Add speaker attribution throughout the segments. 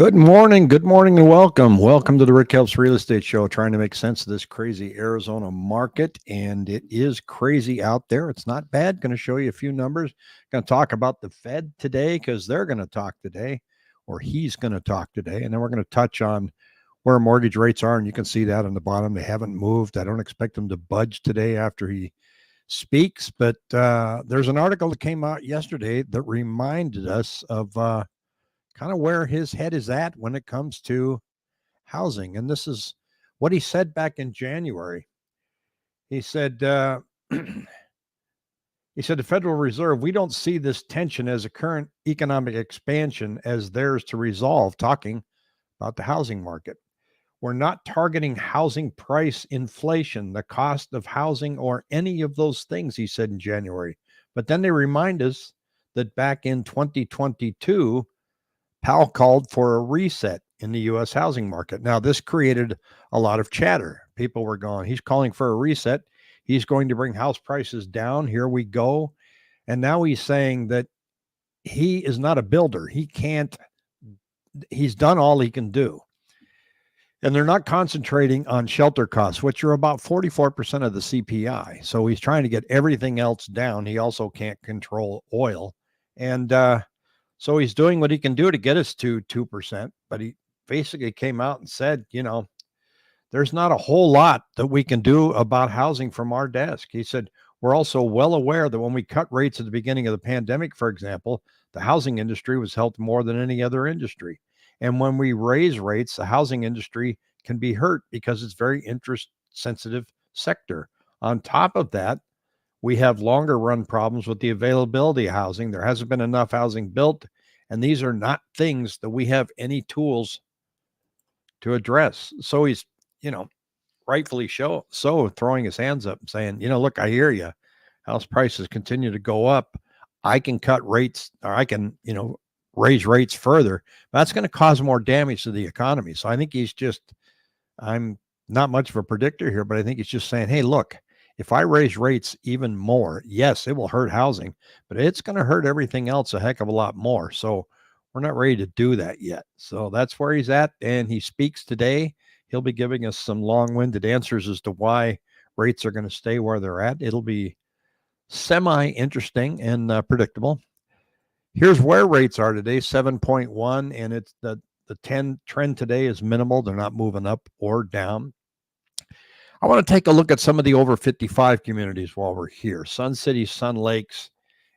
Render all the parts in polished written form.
Speaker 1: Good morning, and welcome. Welcome to the Rick Helps Real Estate Show, trying to make sense of this crazy Arizona market. And it is crazy out there. It's not bad. Going to show you a few numbers. Going to talk about the Fed today because they're going to talk today, or he's going to talk today. And then we're going to touch on where mortgage rates are. And you can see that on the bottom. They haven't moved. I don't expect them to budge today after he speaks. But there's an article that came out yesterday that reminded us of kind of where his head is at when it comes to housing. And this is what he said back in January. He said, the Federal Reserve, we don't see this tension as a current economic expansion as theirs to resolve, talking about the housing market. We're not targeting housing price inflation, the cost of housing, or any of those things, he said in January. But then they remind us that back in 2022, Powell called for a reset in the U.S. housing market. Now, this created a lot of chatter. People were going, he's calling for a reset. He's going to bring house prices down. Here we go. And now he's saying that he is not a builder. He's done all he can do. And they're not concentrating on shelter costs, which are about 44% of the CPI. So he's trying to get everything else down. He also can't control oil. And, so he's doing what he can do to get us to 2%, but he basically came out and said, there's not a whole lot that we can do about housing from our desk. He said, we're also well aware that when we cut rates at the beginning of the pandemic, for example, the housing industry was helped more than any other industry. And when we raise rates, the housing industry can be hurt because it's very interest sensitive sector. On top of that, we have longer run problems with the availability of housing. There hasn't been enough housing built, and these are not things that we have any tools to address. So he's, rightfully so throwing his hands up and saying, look, I hear you. House prices continue to go up. I can cut rates, or I can, raise rates further. That's going to cause more damage to the economy. So I think I'm not much of a predictor here, but I think he's just saying, hey, look, if I raise rates even more, yes, it will hurt housing, but it's going to hurt everything else a heck of a lot more. So we're not ready to do that yet. So that's where he's at. And he speaks today. He'll be giving us some long-winded answers as to why rates are going to stay where they're at. It'll be semi-interesting and predictable. Here's where rates are today, 7.1, and it's the 10 trend today is minimal. They're not moving up or down. I want to take a look at some of the over 55 communities while we're here. Sun City, Sun Lakes,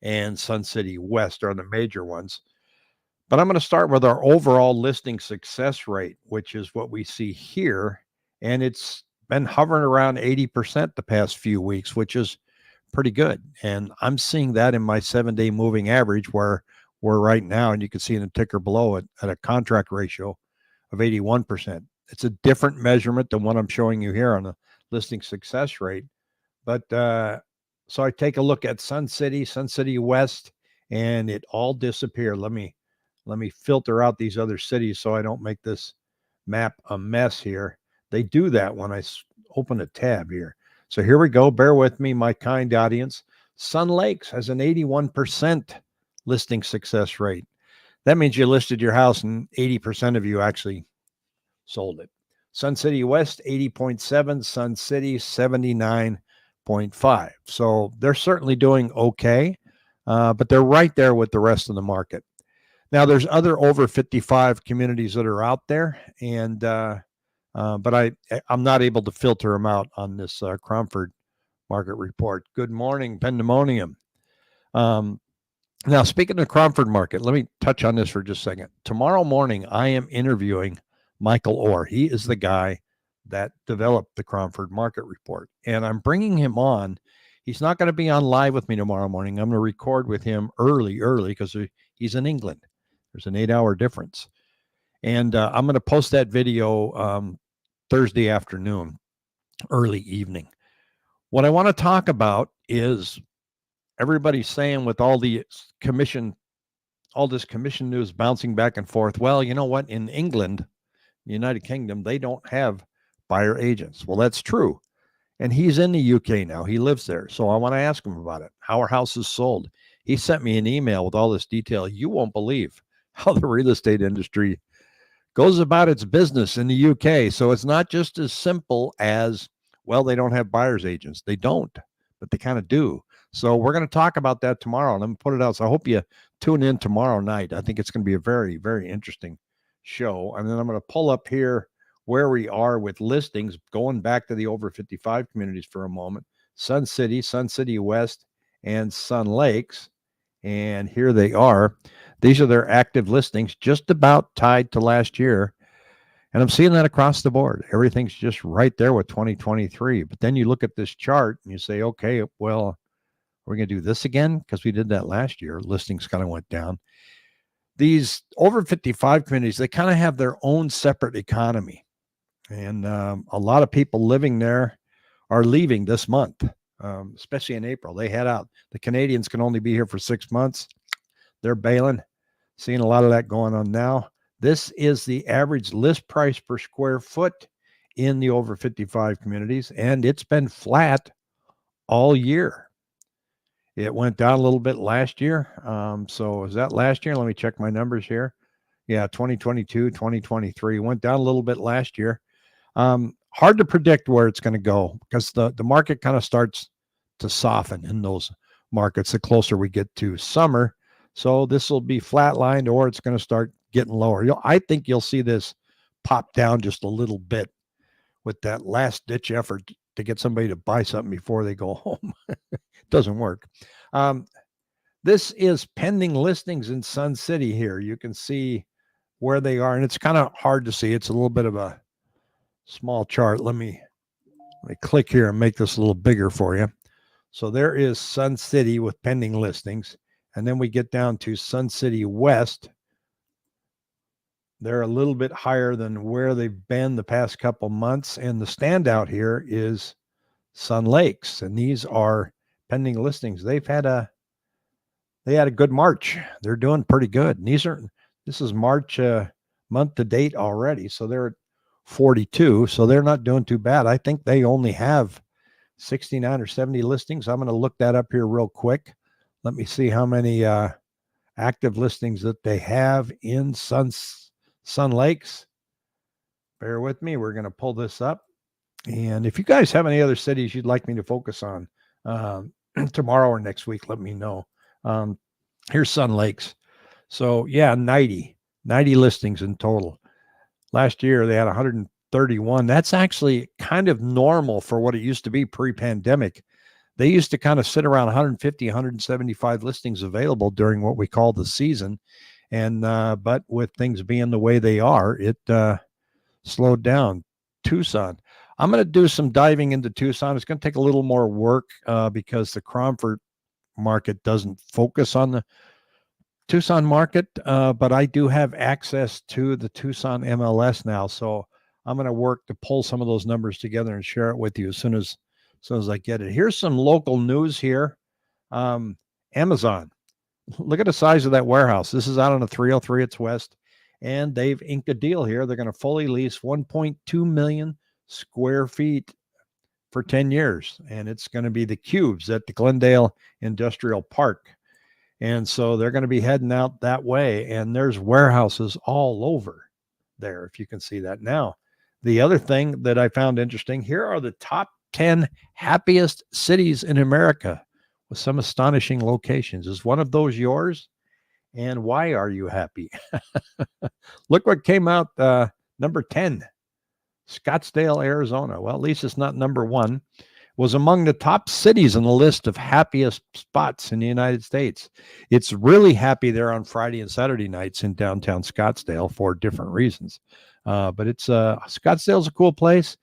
Speaker 1: and Sun City West are the major ones. But I'm going to start with our overall listing success rate, which is what we see here. And it's been hovering around 80% the past few weeks, which is pretty good. And I'm seeing that in my 7-day moving average, where we're right now, and you can see in the ticker below it at a contract ratio of 81%. It's a different measurement than what I'm showing you here on the listing success rate. But so I take a look at Sun City West, and it all disappeared. Let me filter out these other cities so I don't make this map a mess here. They do that when I open a tab here. So here we go. Bear with me, my kind audience. Sun Lakes has an 81% listing success rate. That means you listed your house and 80% of you actually sold it. Sun City West, 80.7, Sun City, 79.5. So they're certainly doing okay, but they're right there with the rest of the market. Now, there's other over 55 communities that are out there, and but I'm not able to filter them out on this Cromford market report. Good morning, Pandemonium. Now, speaking of Cromford market, let me touch on this for just a second. Tomorrow morning, I am interviewing Michael Orr. He is the guy that developed the Cromford market report, and I'm bringing him on. He's not going to be on live with me tomorrow morning. I'm going to record with him early because he's in England. There's an 8-hour difference, and I'm going to post that video Thursday afternoon, early evening. What I want to talk about is everybody's saying with all this commission news bouncing back and forth. Well, you know what? In England, the United Kingdom, they don't have buyer agents. Well, that's true. And he's in the UK now. He lives there. So I want to ask him about it. How are houses sold? He sent me an email with all this detail. You won't believe how the real estate industry goes about its business in the UK. So it's not just as simple as, well, they don't have buyer's agents. They don't, but they kind of do. So we're going to talk about that tomorrow, and I'm going to put it out. So I hope you tune in tomorrow night. I think it's going to be a very, very interesting show. And then I'm going to pull up here where we are with listings, going back to the over 55 communities for a moment. Sun City West, and Sun Lakes. And here they are. These are their active listings, just about tied to last year. And I'm seeing that across the board. Everything's just right there with 2023. But then you look at this chart and you say, okay, well, we're going to do this again because we did that last year. Listings kind of went down. These over 55 communities, they kind of have their own separate economy. And a lot of people living there are leaving this month, especially in April. They head out. The Canadians can only be here for 6 months. They're bailing. Seeing a lot of that going on now. This is the average list price per square foot in the over 55 communities, and it's been flat all year. It went down a little bit last year. So is that last year? Let me check my numbers here. Yeah, 2022, 2023 went down a little bit last year. Hard to predict where it's going to go because the market kind of starts to soften in those markets the closer we get to summer. So this will be flatlined or it's going to start getting lower. I think you'll see this pop down just a little bit with that last ditch effort to get somebody to buy something before they go home. It doesn't work. This is pending listings in Sun City here. You can see where they are, and it's kind of hard to see. It's a little bit of a small chart. Let me click here and make this a little bigger for you. So there is Sun City with pending listings. And then we get down to Sun City West. They're a little bit higher than where they've been the past couple months. And the standout here is Sun Lakes. And these are pending listings. They had a good March. They're doing pretty good. And this is March month to date already. So they're at 42. So they're not doing too bad. I think they only have 69 or 70 listings. I'm going to look that up here real quick. Let me see how many active listings that they have in Sun Lakes. Bear with me. We're going to pull this up. And if you guys have any other cities you'd like me to focus on tomorrow or next week, let me know. Here's Sun Lakes. So yeah, 90 listings in total. Last year they had 131. That's actually kind of normal for what it used to be pre-pandemic. They used to kind of sit around 150, 175 listings available during what we call the season. And but with things being the way they are, it slowed down. Tucson. I'm going to do some diving into Tucson. It's going to take a little more work because the Cromford market doesn't focus on the Tucson market, but I do have access to the Tucson MLS now. So I'm going to work to pull some of those numbers together and share it with you as soon as I get it. Here's some local news here. Amazon. Look at the size of that warehouse. This is out on the 303. It's west. And they've inked a deal here. They're going to fully lease 1.2 million square feet for 10 years. And it's going to be the Cubes at the Glendale Industrial Park. And so they're going to be heading out that way. And there's warehouses all over there, if you can see that. Now, the other thing that I found interesting, here are the top 10 happiest cities in America with some astonishing locations. Is one of those yours? And why are you happy? Look what came out number 10, Scottsdale, Arizona. Well, at least it's not number one. Was among the top cities on the list of happiest spots in the United States. It's really happy there on Friday and Saturday nights in downtown Scottsdale for different reasons. But it's Scottsdale's a cool place.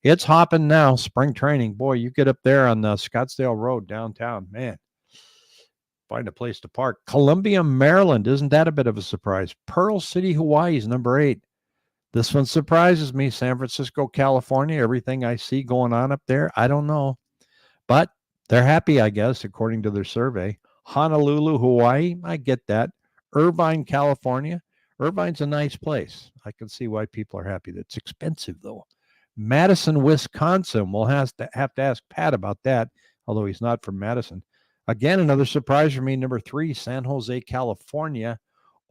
Speaker 1: It's hopping now, spring training. Boy, you get up there on the Scottsdale Road downtown, man, find a place to park. Columbia, Maryland. Isn't that a bit of a surprise? Pearl City, Hawaii is number 8. This one surprises me. San Francisco, California. Everything I see going on up there, I don't know. But they're happy, I guess, according to their survey. Honolulu, Hawaii. I get that. Irvine, California. Irvine's a nice place. I can see why people are happy. It's expensive, though. Madison, Wisconsin. We'll have to ask Pat about that, although he's not from Madison. Again, another surprise for me. Number 3, San Jose, California.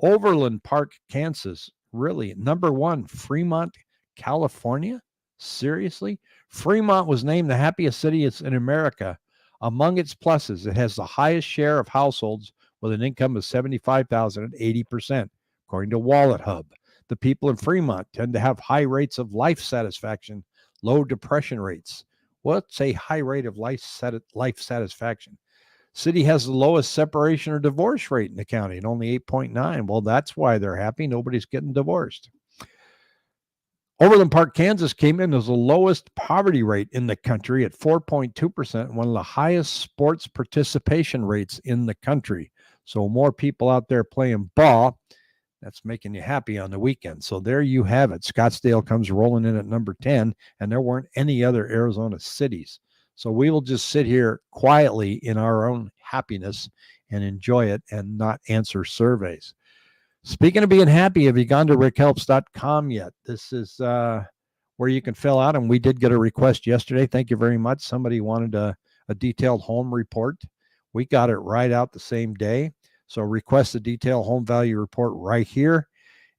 Speaker 1: Overland Park, Kansas. Really? Number one, Fremont, California? Seriously? Fremont was named the happiest city in America. Among its pluses, it has the highest share of households with an income of 75,000 at 80%, according to Wallet Hub. The people in Fremont tend to have high rates of life satisfaction, low depression rates. What's a high rate of life satisfaction? City has the lowest separation or divorce rate in the county at only 8.9. Well, that's why they're happy. Nobody's getting divorced. Overland Park, Kansas came in as the lowest poverty rate in the country at 4.2%, one of the highest sports participation rates in the country. So more people out there playing ball. That's making you happy on the weekend. So there you have it. Scottsdale comes rolling in at number 10, and there weren't any other Arizona cities. So we will just sit here quietly in our own happiness and enjoy it and not answer surveys. Speaking of being happy, have you gone to rickhelps.com yet? This is where you can fill out, and we did get a request yesterday. Thank you very much. Somebody wanted a detailed home report. We got it right out the same day. So request a detailed home value report right here,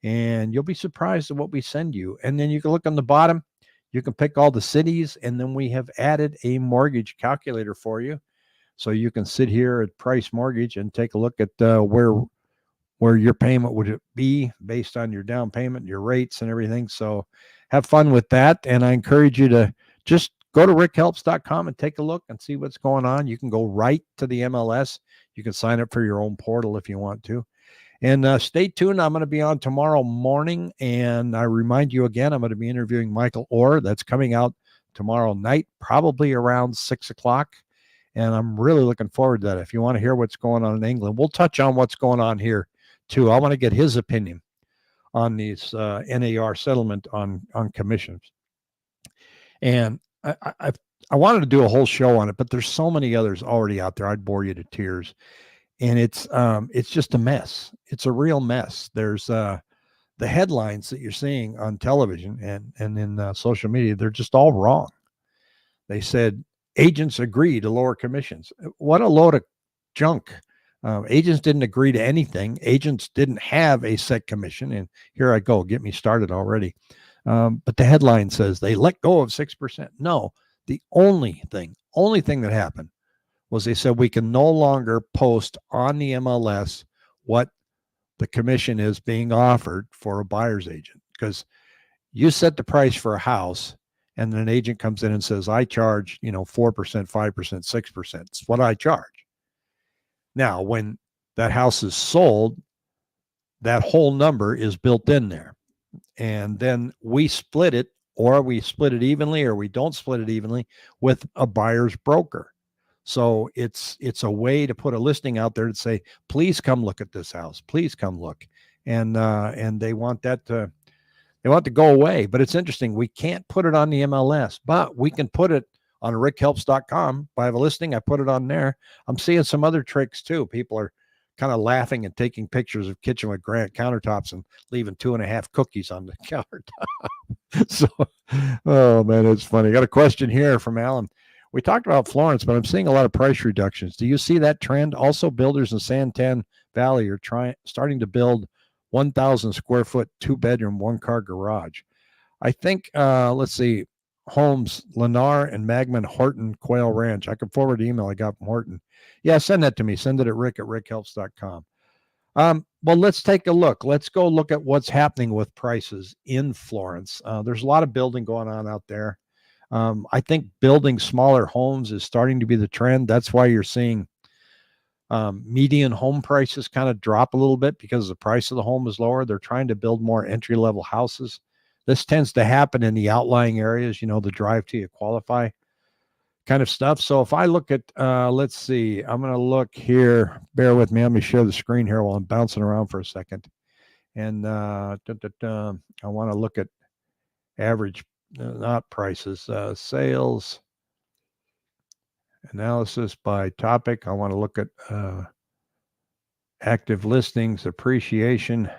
Speaker 1: and you'll be surprised at what we send you. And then you can look on the bottom. You can pick all the cities, and then we have added a mortgage calculator for you. So you can sit here at Price Mortgage and take a look at where your payment would be based on your down payment, your rates and everything. So have fun with that. And I encourage you to just go to rickhelps.com and take a look and see what's going on. You can go right to the MLS. You can sign up for your own portal if you want to. And stay tuned. I'm going to be on tomorrow morning. And I remind you again, I'm going to be interviewing Michael Orr. That's coming out tomorrow night, probably around 6 o'clock. And I'm really looking forward to that. If you want to hear what's going on in England, we'll touch on what's going on here too. I want to get his opinion on these NAR settlement on commissions. And I wanted to do a whole show on it, but there's so many others already out there. I'd bore you to tears. And it's just a mess. It's a real mess. There's the headlines that you're seeing on television and in social media, they're just all wrong. They said agents agree to lower commissions. What a load of junk. Agents didn't agree to anything. Agents didn't have a set commission. And here I go, get me started already. But the headline says they let go of 6%. No, the only thing that happened was they said we can no longer post on the MLS what the commission is being offered for a buyer's agent. Because you set the price for a house, and then an agent comes in and says, I charge, 4%, 5%, 6%. It's what I charge. Now, when that house is sold, that whole number is built in there. And then we split it, or we split it evenly, or we don't split it evenly with a buyer's broker. So it's a way to put a listing out there to say, please come look at this house. Please come look. And they want that to go away. But it's interesting. We can't put it on the MLS, but we can put it on rickhelps.com. If I have a listing, I put it on there. I'm seeing some other tricks too. People are kind of laughing and taking pictures of kitchen with granite countertops and leaving 2.5 cookies on the countertop. So, oh man, it's funny. I got a question here from Alan. We talked about Florence, but I'm seeing a lot of price reductions. Do you see that trend? Also, builders in Santan Valley are starting to build 1,000 square foot, 2-bedroom, 1-car garage. I think, let's see, Homes, Lennar, and Magman Horton Quail Ranch. I can forward the email I got from Horton. Yeah, send that to me. Send it at rick@rickhelps.com. Well, let's take a look. Let's go look at what's happening with prices in Florence. There's a lot of building going on out there. I think building smaller homes is starting to be the trend. That's why you're seeing median home prices kind of drop a little bit because the price of the home is lower. They're trying to build more entry-level houses. This tends to happen in the outlying areas, the drive till you qualify kind of stuff. So if I look at, let's see, I'm going to look here. Bear with me. Let me share the screen here while I'm bouncing around for a second. And I want to look at average, not prices, sales analysis by topic. I want to look at active listings, appreciation.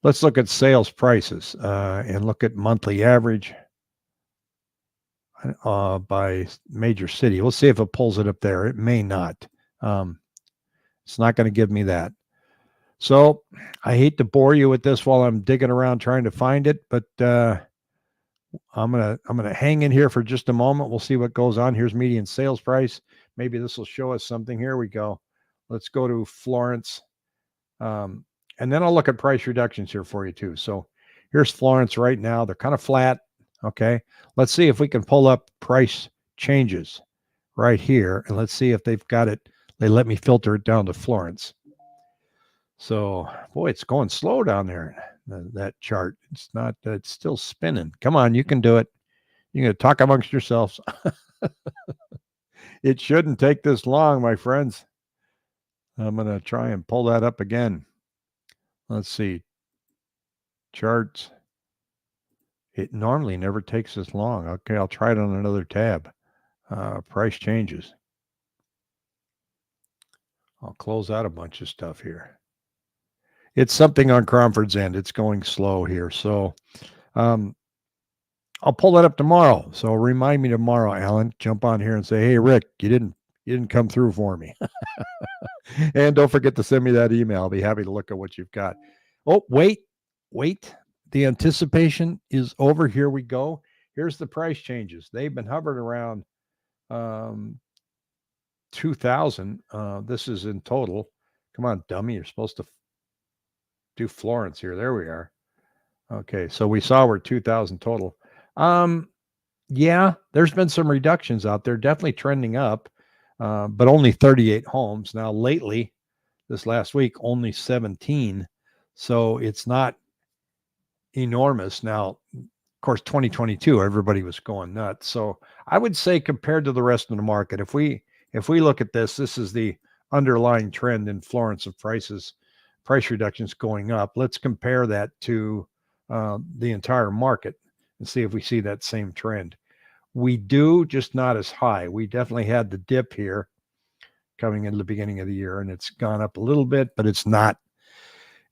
Speaker 1: Let's look at sales prices and look at monthly average by major city. We'll see if it pulls it up there. It may not. It's not going to give me that. So I hate to bore you with this while I'm digging around trying to find it, but I'm gonna hang in here for just a moment. We'll see what goes on. Here's median sales price. Maybe this will show us something. Here we go. Let's go to Florence. And then I'll look at price reductions here for you too. So here's Florence right now. They're kind of flat. Okay. Let's see if we can pull up price changes right here. And let's see if they've got it. They let me filter it down to Florence. So, boy, it's going slow down there, that chart. It's not, it's still spinning. Come on, you can do it. You can talk amongst yourselves. It shouldn't take this long, my friends. I'm going to try and pull that up again. Let's see. Charts. It normally never takes this long. Okay, I'll try it on another tab. Price changes. I'll close out a bunch of stuff here. It's something on Cromford's end. It's going slow here. So I'll pull that up tomorrow. So remind me tomorrow, Alan. Jump on here and say, hey, Rick, you didn't come through for me. And don't forget to send me that email. I'll be happy to look at what you've got. Oh, wait. The anticipation is over. Here we go. Here's the price changes. They've been hovering around 2,000. This is in total. Come on, dummy. You're supposed to do Florence here. There we are. Okay, so we saw we're 2,000 total. Yeah, there's been some reductions out there, definitely trending up, but only 38 homes. Now, lately, this last week, only 17. So it's not enormous. Now, of course, 2022, everybody was going nuts. So I would say compared to the rest of the market, if we look at this is the underlying trend in Florence of price reductions going up. Let's compare that to the entire market and see if we see that same trend. We do, just not as high. We definitely had the dip here coming into the beginning of the year, and it's gone up a little bit, but it's not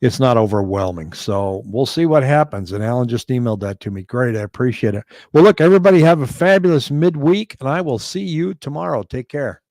Speaker 1: overwhelming. So we'll see what happens. And Alan just emailed that to me. Great. I appreciate it. Well, look, everybody have a fabulous midweek, and I will see you tomorrow. Take care.